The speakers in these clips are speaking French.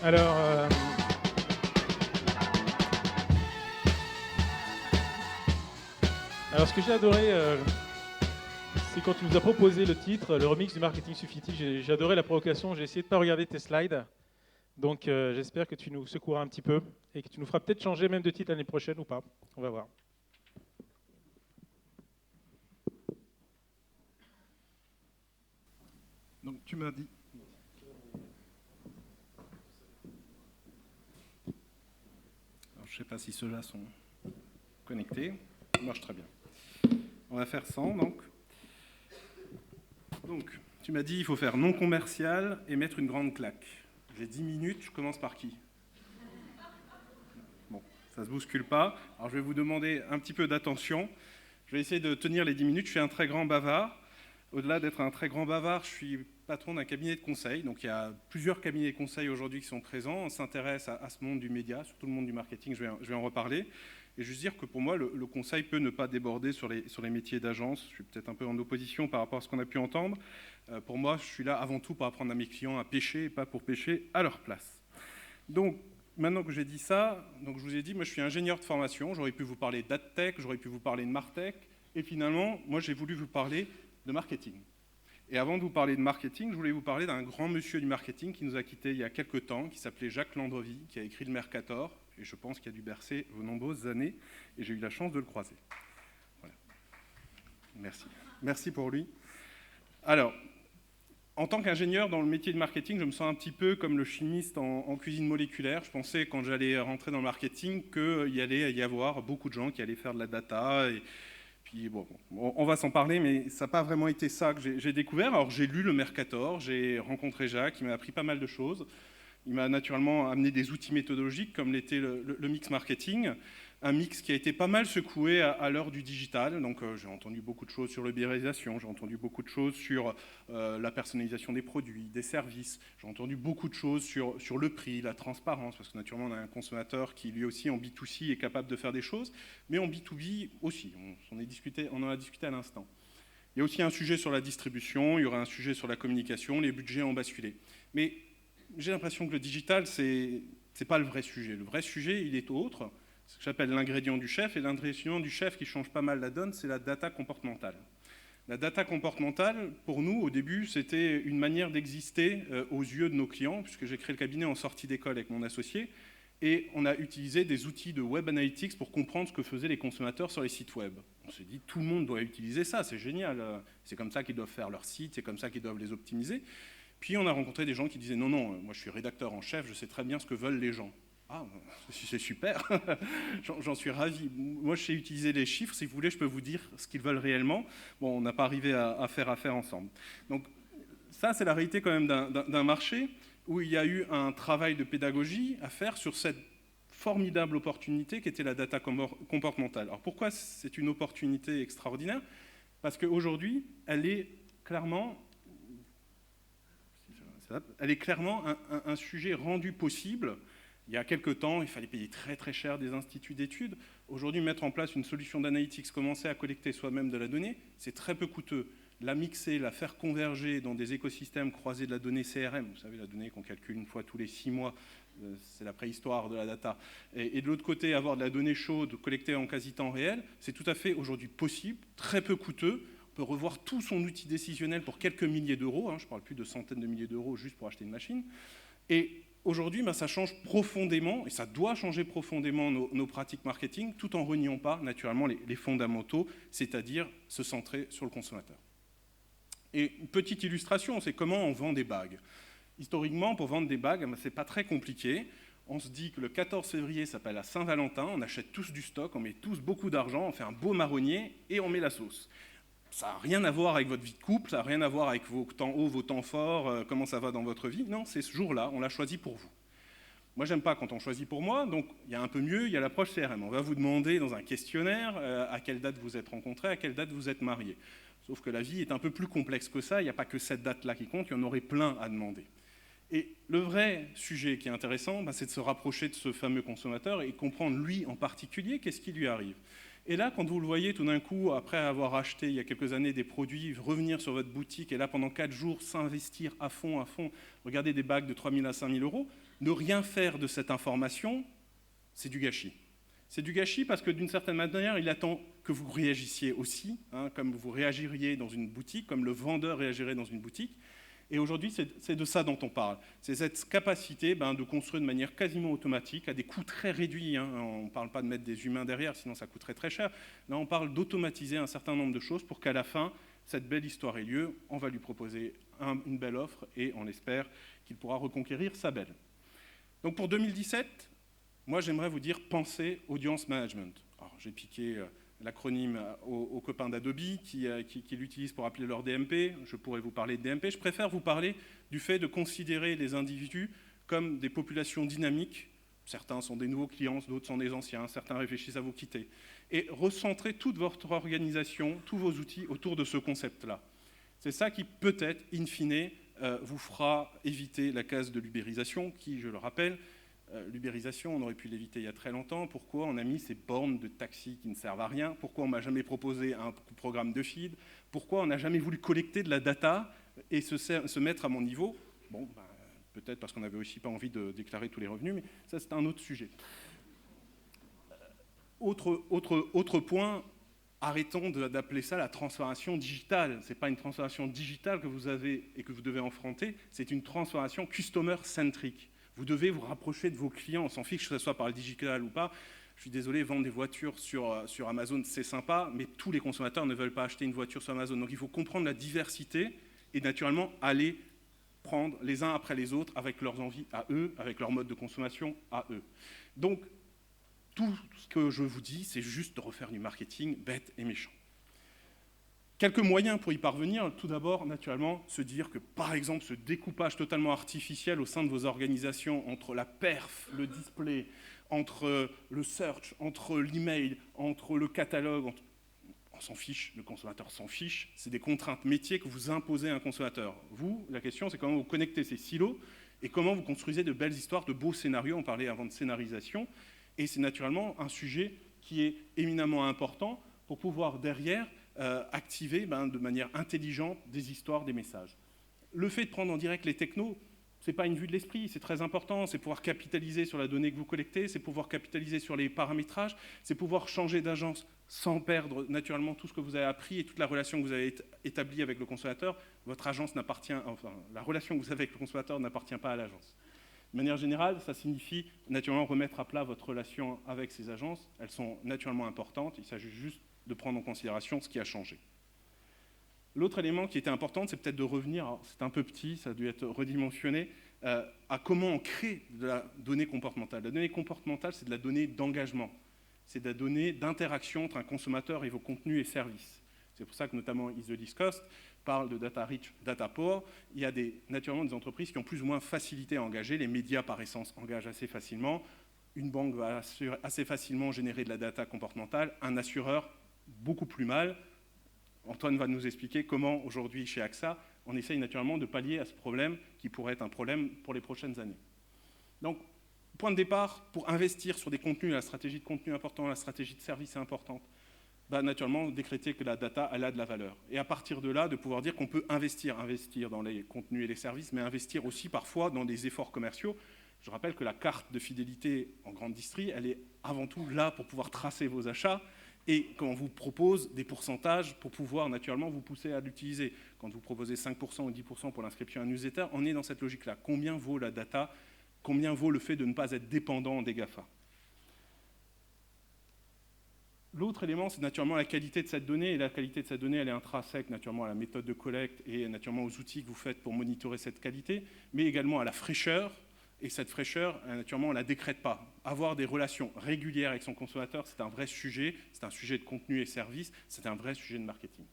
Alors, alors, ce que j'ai adoré, c'est quand tu nous as proposé le titre, le remix du Marketing Suffit. J'ai adoré la provocation. J'ai essayé de ne pas regarder tes slides. Donc, j'espère que tu nous secoueras un petit peu et que tu nous feras peut-être changer même de titre l'année prochaine ou pas. On va voir. Donc tu m'as dit. Alors, je ne sais pas si ceux-là sont connectés. Ça marche très bien. On va faire 100 donc. Donc, tu m'as dit il faut faire non commercial et mettre une grande claque. J'ai 10 minutes, je commence par qui? Bon, ça ne se bouscule pas. Alors je vais vous demander un petit peu d'attention. Je vais essayer de tenir les 10 minutes. Je suis un très grand bavard. Au-delà d'être un très grand bavard, je suis patron d'un cabinet de conseil. Donc il y a plusieurs cabinets de conseil aujourd'hui qui sont présents. On s'intéresse à ce monde du média, surtout le monde du marketing, je vais en reparler. Et juste dire que pour moi, le conseil peut ne pas déborder sur les métiers d'agence. Je suis peut-être un peu en opposition par rapport à ce qu'on a pu entendre. Pour moi, je suis là avant tout pour apprendre à mes clients à pêcher et pas pour pêcher à leur place. Donc, maintenant que j'ai dit ça, donc je vous ai dit, moi je suis ingénieur de formation. J'aurais pu vous parler d'AdTech, j'aurais pu vous parler de Martech. Et finalement, moi j'ai voulu vous parler de marketing. Et avant de vous parler de marketing, je voulais vous parler d'un grand monsieur du marketing qui nous a quittés il y a quelques temps, qui s'appelait Jacques Landrevie, qui a écrit le Mercator, et je pense qu'il a dû bercer vos nombreuses années, et j'ai eu la chance de le croiser. Voilà. Merci. Merci pour lui. Alors, en tant qu'ingénieur dans le métier de marketing, je me sens un petit peu comme le chimiste en cuisine moléculaire. Je pensais, quand j'allais rentrer dans le marketing, qu'il y allait y avoir beaucoup de gens qui allaient faire de la data, et puis bon, on va s'en parler, mais ça n'a pas vraiment été ça que j'ai découvert. Alors j'ai lu le Mercator, j'ai rencontré Jacques, il m'a appris pas mal de choses. Il m'a naturellement amené des outils méthodologiques comme l'était le mix marketing, un mix qui a été pas mal secoué à l'heure du digital. Donc j'ai entendu beaucoup de choses sur l'ubérisation, j'ai entendu beaucoup de choses sur la personnalisation des produits, des services, j'ai entendu beaucoup de choses sur le prix, la transparence, parce que naturellement on a un consommateur qui lui aussi en B2C est capable de faire des choses, mais en B2B aussi, on en a discuté à l'instant. Il y a aussi un sujet sur la distribution, il y aura un sujet sur la communication, les budgets ont basculé. Mais j'ai l'impression que le digital, c'est pas le vrai sujet. Le vrai sujet, il est autre, ce que j'appelle l'ingrédient du chef, et l'ingrédient du chef qui change pas mal la donne, c'est la data comportementale. La data comportementale, pour nous, au début, c'était une manière d'exister aux yeux de nos clients, puisque j'ai créé le cabinet en sortie d'école avec mon associé, et on a utilisé des outils de web analytics pour comprendre ce que faisaient les consommateurs sur les sites web. On s'est dit, tout le monde doit utiliser ça, c'est génial, c'est comme ça qu'ils doivent faire leur site, c'est comme ça qu'ils doivent les optimiser. Puis on a rencontré des gens qui disaient, non, non, moi je suis rédacteur en chef, je sais très bien ce que veulent les gens. Ah, c'est super, j'en suis ravi. Moi, je sais utiliser les chiffres. Si vous voulez, je peux vous dire ce qu'ils veulent réellement. Bon, on n'a pas arrivé à faire affaire ensemble. Donc, ça, c'est la réalité quand même d'un marché où il y a eu un travail de pédagogie à faire sur cette formidable opportunité qui était la data comportementale. Alors, pourquoi c'est une opportunité extraordinaire? Parce qu'aujourd'hui, elle est clairement un sujet rendu possible. Il y a quelques temps, il fallait payer très très cher des instituts d'études. Aujourd'hui, mettre en place une solution d'analytics, commencer à collecter soi-même de la donnée, c'est très peu coûteux. La mixer, la faire converger dans des écosystèmes croisés de la donnée CRM, vous savez, la donnée qu'on calcule une fois tous les 6 mois, c'est la préhistoire de la data. Et de l'autre côté, avoir de la donnée chaude collectée en quasi-temps réel, c'est tout à fait aujourd'hui possible, très peu coûteux. On peut revoir tout son outil décisionnel pour quelques milliers d'euros. Je ne parle plus de centaines de milliers d'euros juste pour acheter une machine. Et aujourd'hui, ça change profondément, et ça doit changer profondément nos pratiques marketing, tout en reniant pas, naturellement, les fondamentaux, c'est-à-dire se centrer sur le consommateur. Et une petite illustration, c'est comment on vend des bagues. Historiquement, pour vendre des bagues, c'est pas très compliqué. On se dit que le 14 février s'appelle la Saint-Valentin, on achète tous du stock, on met tous beaucoup d'argent, on fait un beau marronnier et on met la sauce. Ça n'a rien à voir avec votre vie de couple, ça n'a rien à voir avec vos temps hauts, vos temps forts, comment ça va dans votre vie. Non, c'est ce jour-là, on l'a choisi pour vous. Moi, j'aime pas quand on choisit pour moi, donc il y a un peu mieux, il y a l'approche CRM. On va vous demander dans un questionnaire à quelle date vous êtes rencontrés, à quelle date vous êtes mariés. Sauf que la vie est un peu plus complexe que ça, il n'y a pas que cette date-là qui compte, il y en aurait plein à demander. Et le vrai sujet qui est intéressant, c'est de se rapprocher de ce fameux consommateur et comprendre lui en particulier qu'est-ce qui lui arrive. Et là, quand vous le voyez tout d'un coup, après avoir acheté il y a quelques années des produits, revenir sur votre boutique et là, pendant 4 jours, s'investir à fond, regarder des bagues de 3 000 à 5 000 euros, ne rien faire de cette information, c'est du gâchis. C'est du gâchis parce que d'une certaine manière, il attend que vous réagissiez aussi, comme vous réagiriez dans une boutique, comme le vendeur réagirait dans une boutique. Et aujourd'hui, c'est de ça dont on parle. C'est cette capacité de construire de manière quasiment automatique, à des coûts très réduits. On ne parle pas de mettre des humains derrière, sinon ça coûterait très cher. Là, on parle d'automatiser un certain nombre de choses pour qu'à la fin, cette belle histoire ait lieu. On va lui proposer une belle offre et on espère qu'il pourra reconquérir sa belle. Donc pour 2017, moi j'aimerais vous dire pensez audience management. Alors, j'ai piqué l'acronyme aux copains d'Adobe qui l'utilisent pour appeler leur DMP. Je pourrais vous parler de DMP. Je préfère vous parler du fait de considérer les individus comme des populations dynamiques. Certains sont des nouveaux clients, d'autres sont des anciens, certains réfléchissent à vous quitter. Et recentrer toute votre organisation, tous vos outils autour de ce concept-là. C'est ça qui, peut-être, in fine, vous fera éviter la case de l'ubérisation, qui, je le rappelle, l'ubérisation, on aurait pu l'éviter il y a très longtemps. Pourquoi on a mis ces bornes de taxi qui ne servent à rien? Pourquoi on ne m'a jamais proposé un programme de feed? Pourquoi on n'a jamais voulu collecter de la data et se mettre à mon niveau? Bon, peut-être parce qu'on n'avait aussi pas envie de déclarer tous les revenus, mais ça c'est un autre sujet. Autre point, arrêtons d'appeler ça la transformation digitale. Ce n'est pas une transformation digitale que vous avez et que vous devez affronter, c'est une transformation customer-centric. Vous devez vous rapprocher de vos clients, on s'en fiche que ce soit par le digital ou pas. Je suis désolé, vendre des voitures sur Amazon, c'est sympa, mais tous les consommateurs ne veulent pas acheter une voiture sur Amazon. Donc il faut comprendre la diversité et naturellement aller prendre les uns après les autres avec leurs envies à eux, avec leur mode de consommation à eux. Donc tout ce que je vous dis, c'est juste de refaire du marketing bête et méchant. Quelques moyens pour y parvenir, tout d'abord, naturellement, se dire que, par exemple, ce découpage totalement artificiel au sein de vos organisations entre la perf, le display, entre le search, entre l'email, entre le catalogue, on s'en fiche, le consommateur s'en fiche, c'est des contraintes métiers que vous imposez à un consommateur. Vous, la question, c'est comment vous connectez ces silos et comment vous construisez de belles histoires, de beaux scénarios, on parlait avant de scénarisation, et c'est naturellement un sujet qui est éminemment important pour pouvoir derrière activer de manière intelligente des histoires, des messages. Le fait de prendre en direct les technos, ce n'est pas une vue de l'esprit, c'est très important, c'est pouvoir capitaliser sur la donnée que vous collectez, c'est pouvoir capitaliser sur les paramétrages, c'est pouvoir changer d'agence sans perdre naturellement tout ce que vous avez appris et toute la relation que vous avez établie avec le consommateur. Votre agence la relation que vous avez avec le consommateur n'appartient pas à l'agence. De manière générale, ça signifie naturellement remettre à plat votre relation avec ces agences. Elles sont naturellement importantes, il s'agit juste de prendre en considération ce qui a changé. L'autre élément qui était important, c'est peut-être de revenir, c'est un peu petit, ça a dû être redimensionné, à comment on crée de la donnée comportementale. La donnée comportementale, c'est de la donnée d'engagement, c'est de la donnée d'interaction entre un consommateur et vos contenus et services. C'est pour ça que notamment Is the Least Cost parle de data rich, data poor. Il y a naturellement des entreprises qui ont plus ou moins facilité à engager. Les médias, par essence, engagent assez facilement. Une banque va assez facilement générer de la data comportementale. Un assureur, beaucoup plus mal. Antoine va nous expliquer comment, aujourd'hui, chez AXA, on essaye naturellement de pallier à ce problème qui pourrait être un problème pour les prochaines années. Donc, point de départ, pour investir sur des contenus, la stratégie de contenu importante, la stratégie de service est importante, naturellement, décréter que la data, elle a de la valeur. Et à partir de là, de pouvoir dire qu'on peut investir dans les contenus et les services, mais investir aussi parfois dans des efforts commerciaux. Je rappelle que la carte de fidélité en grande distrie, elle est avant tout là pour pouvoir tracer vos achats et quand on vous propose des pourcentages pour pouvoir naturellement vous pousser à l'utiliser. Quand vous proposez 5% ou 10% pour l'inscription à un newsletter, on est dans cette logique-là. Combien vaut la data? Combien vaut le fait de ne pas être dépendant des GAFA? L'autre élément, c'est naturellement la qualité de cette donnée, et la qualité de cette donnée, elle est intrinsèque naturellement à la méthode de collecte et naturellement aux outils que vous faites pour monitorer cette qualité, mais également à la fraîcheur, et cette fraîcheur, naturellement, on ne la décrète pas. Avoir des relations régulières avec son consommateur, c'est un vrai sujet, c'est un sujet de contenu et service, c'est un vrai sujet de marketing.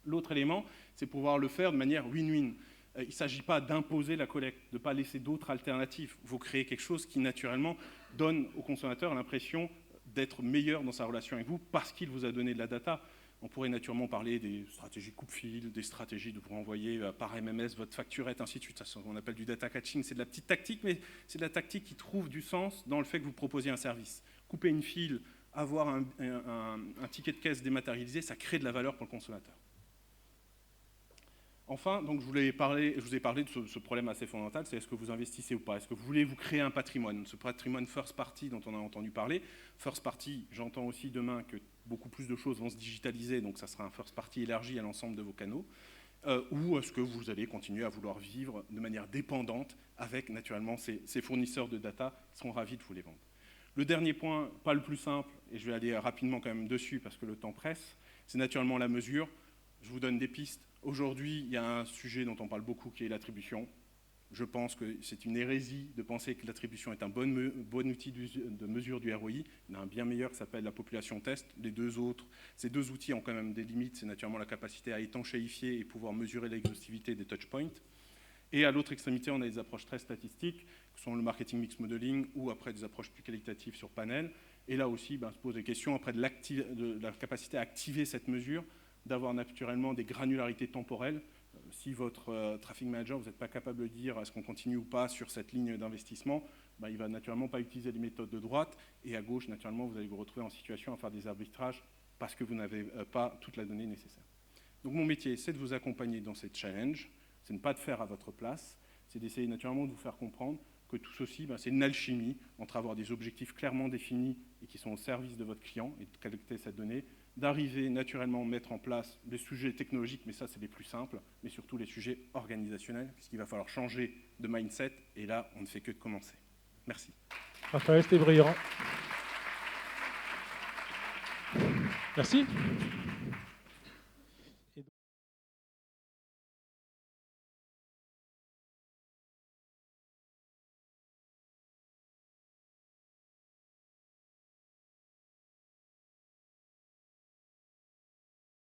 L'autre élément, c'est pouvoir le faire de manière win-win. Il ne s'agit pas d'imposer la collecte, de ne pas laisser d'autres alternatives. Vous créez quelque chose qui, naturellement, donne au consommateur l'impression d'être meilleur dans sa relation avec vous parce qu'il vous a donné de la data. On pourrait naturellement parler des stratégies coupe-fil, des stratégies de vous renvoyer par MMS votre facturette, ainsi de suite. Ça, on appelle du data catching. C'est de la petite tactique, mais c'est de la tactique qui trouve du sens dans le fait que vous proposiez un service. Couper une file avoir un ticket de caisse dématérialisé, ça crée de la valeur pour le consommateur. Enfin, donc je vous ai parlé de ce problème assez fondamental, c'est est-ce que vous investissez ou pas? Est-ce que vous voulez vous créer un patrimoine? Ce patrimoine first party dont on a entendu parler. First party, j'entends aussi demain que beaucoup plus de choses vont se digitaliser, donc ça sera un first party élargi à l'ensemble de vos canaux. Ou est-ce que vous allez continuer à vouloir vivre de manière dépendante avec naturellement ces fournisseurs de data qui seront ravis de vous les vendre? Le dernier point, pas le plus simple, et je vais aller rapidement quand même dessus parce que le temps presse, c'est naturellement la mesure. Je vous donne des pistes. Aujourd'hui, il y a un sujet dont on parle beaucoup qui est l'attribution. Je pense que c'est une hérésie de penser que l'attribution est un bon outil de mesure du ROI. Il y en a un bien meilleur qui s'appelle la population test. Ces deux outils ont quand même des limites. C'est naturellement la capacité à étanchéifier et pouvoir mesurer l'exhaustivité des touchpoints. Et à l'autre extrémité, on a des approches très statistiques, qui sont le marketing mix modeling ou après des approches plus qualitatives sur panel. Et là aussi, se pose des questions après de la capacité à activer cette mesure, d'avoir naturellement des granularités temporelles. Si votre traffic manager, vous n'êtes pas capable de dire est-ce qu'on continue ou pas sur cette ligne d'investissement, il ne va naturellement pas utiliser les méthodes de droite. Et à gauche, naturellement, vous allez vous retrouver en situation à faire des arbitrages parce que vous n'avez pas toute la donnée nécessaire. Donc mon métier, c'est de vous accompagner dans ces challenges, c'est de ne pas de faire à votre place, c'est d'essayer naturellement de vous faire comprendre que tout ceci, c'est une alchimie entre avoir des objectifs clairement définis et qui sont au service de votre client et de collecter cette donnée, d'arriver naturellement à mettre en place les sujets technologiques, mais ça c'est les plus simples, mais surtout les sujets organisationnels, puisqu'il va falloir changer de mindset, et là on ne fait que de commencer. Merci. Raphaël, c'était brillant. Merci.